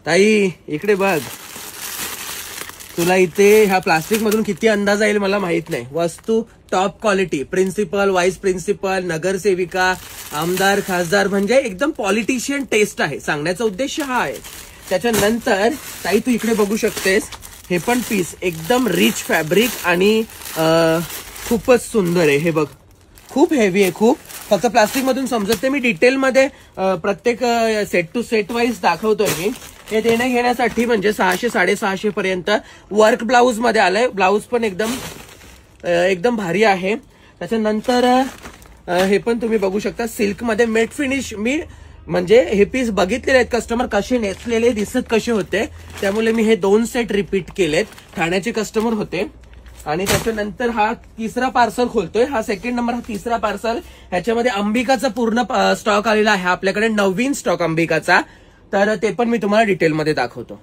ताई इकडे बघ, तुला इथे ह्या प्लास्टिक मधून किती अंदाज येईल मला माहित नाही. वस्तू top quality, principal, vice principal, नगरसेविका, आमदार, खासदार, म्हणजे एकदम पॉलिटिशियन टेस्ट आहे. सांगण्याचा उद्देश हा आहे. त्याच्यानंतर ताई तू इकडे बघू शकतेस, हे पण पीस एकदम रिच फॅब्रिक आणि खूपच सुंदर आहे. हे बघ, खूप हेवी आहे, खूप. फक्त प्लास्टिक मधून समजत नाही. मी डिटेलमध्ये प्रत्येक सेट टू सेट वाईज दाखवतोय मी. हे देण्या घेण्यासाठी म्हणजे 600-650 पर्यंत वर्क ब्लाऊज मध्ये आलंय. ब्लाऊज पण एकदम भारी आहे. त्याच्यानंतर हे पण तुम्ही बघू शकता, सिल्क मध्ये मेट फिनिश. मी म्हणजे हे पीस बघितलेले आहेत कस्टमर, कसे नेसलेले दिसत कसे होते, त्यामुळे मी हे 2 सेट रिपीट केलेत. ठाण्याचे कस्टमर होते. आणि त्याच्यानंतर हा तिसरा पार्सल खोलतोय. हा सेकंड नंबर, हा तिसरा पार्सल. ह्याच्यामध्ये अंबिकाचा पूर्ण स्टॉक आलेला आहे आपल्याकडे, नवीन स्टॉक अंबिकाचा. तर ते पण मी तुम्हाला डिटेलमध्ये दाखवतो.